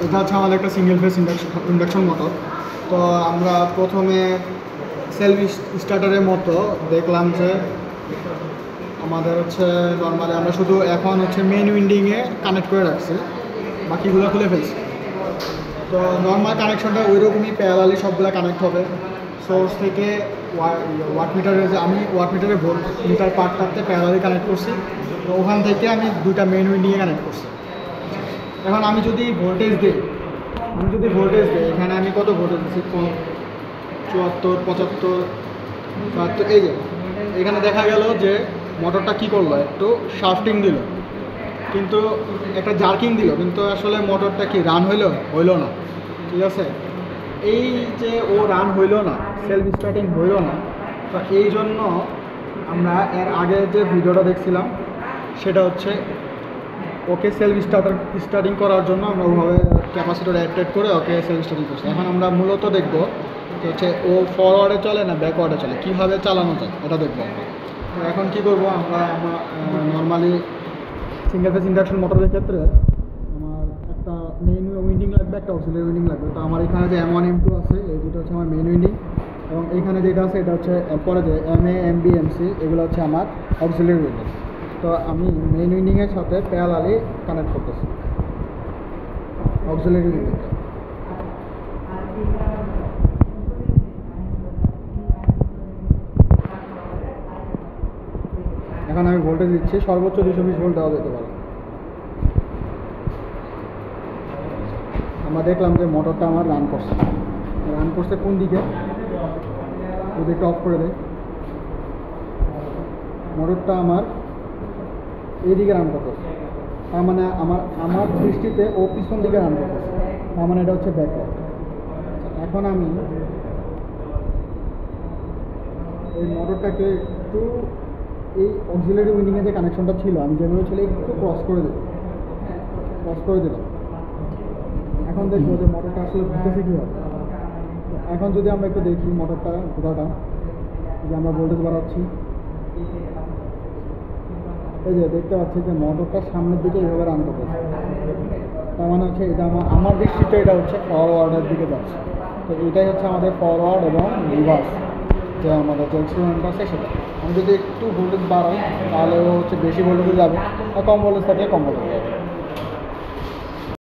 এটা হচ্ছে আমাদের একটা সিঙ্গেল ফেস ইন্ডাকশন মোটর। তো আমরা প্রথমে সেলফ স্টার্টারের মতো দেখলাম যে আমাদের হচ্ছে নর্মালি আমরা শুধু এখন হচ্ছে মেন উইন্ডিংয়ে কানেক্ট করে রাখছি, বাকিগুলো খুলে ফেলছি। তো নর্মাল কানেকশনটা ওই রকমই প্যারালালি সবগুলো কানেক্ট হবে। সোর্স থেকে ওয়াট মিটারের যে আমি ওয়াট মিটারের ভোল্ট মিটার পার্টটাতে প্যারালালি কানেক্ট করছি, তো ওখান থেকে আমি দুইটা মেন উইন্ডিংয়ে কানেক্ট করছি। এখন আমি যদি ভোল্টেজ দিই এখানে আমি কত ভোল্টেজ দিচ্ছি, 74, 75, 72, এই যে এখানে দেখা গেল যে মোটরটা কি করলো, একটু শাফটিং দিল, কিন্তু একটা জার্কিং দিল, কিন্তু আসলে মোটরটা কি রান হইলো না। ঠিক আছে, এই যে ও রান হইলো না, সেলফ স্টার্টিং হইলো না, তো এই জন্য আমরা এর আগে যে ভিডিওটা দেখছিলাম সেটা হচ্ছে ওকে সেলফ স্টার্টিং করার জন্য আমরা ওভাবে ক্যাপাসিটর অ্যাড করে ওকে সেলফ স্টার্টিং করছি। এখন আমরা মূলত দেখব যে হচ্ছে ও ফরওয়ার্ডে চলে না ব্যাকওয়ার্ডে চলে, কীভাবে চালানো যায় এটা দেখবো আমরা। তো এখন কী করবো, আমরা নর্মালি সিঙ্গেল ফেস ইন্ডাকশন মোটরের ক্ষেত্রে আমার একটা মেইন উইন্ডিং লাগবে, একটা অক্সিলারি উইন্ডিং লাগবে। তো আমার এখানে যে M1 M2 আছে, এই দুটো হচ্ছে আমার মেইন উইন্ডিং, এবং এইখানে যেটা আছে এটা হচ্ছে পরে যে MA MB MC, এগুলো হচ্ছে আমার অক্সিলারি উইন্ডিং। তো আমি মেইন উইন্ডিংয়ের সাথে প্যারালালি কানেক্ট করতেছি অক্সিলারি উইন্ডিংটা। এখন আমি ভোল্টেজ দিচ্ছি, সর্বোচ্চ 220 ভোল্ট দেওয়া যেতে পারে। আমরা দেখলাম যে মোটরটা আমার রান করছে কোন দিকে, যদি একটু অফ করে দেয়, মোটরটা আমার এইদিকে রান করতেছে। তার মানে আমার দৃষ্টিতে ও পিছন দিকে রান করতেছে, তার মানে এটা হচ্ছে ব্যাকওয়ার্ড। এখন আমি এই মোটরটাকে একটু এই অক্সিলারি উইন্ডিংয়ে যে কানেকশনটা ছিল আমি যেভাবে ছিল একটু ক্রস করে দিলাম। এখন দেখবো যে মোটরটা আসলে ঘুরতেছে কীভাবে। এখন যদি আমরা একটু দেখি মোটরটা ঘোরাটা, যে আমরা ভোল্টেজ বাড়াচ্ছি, এই যে দেখতে পাচ্ছি যে মোটরটা সামনের দিকে এইভাবে রান করতেছে। তার মানে হচ্ছে এটা আমার দৃষ্টিতে এটা হচ্ছে ফরওয়ার্ডের দিকে যাচ্ছে। তো এটাই হচ্ছে আমাদের ফরওয়ার্ড এবং রিভার্স যে আমাদের যে এক্সপেরিমেন্ট আছে সেটা। আমি যদি একটু ভোল্টেজ বাড়াই তাহলে ও হচ্ছে বেশি ভোল্টেজে যাবে, আর কম ভোল্টেজ থাকলে কম ভোল্টেজ যাবে।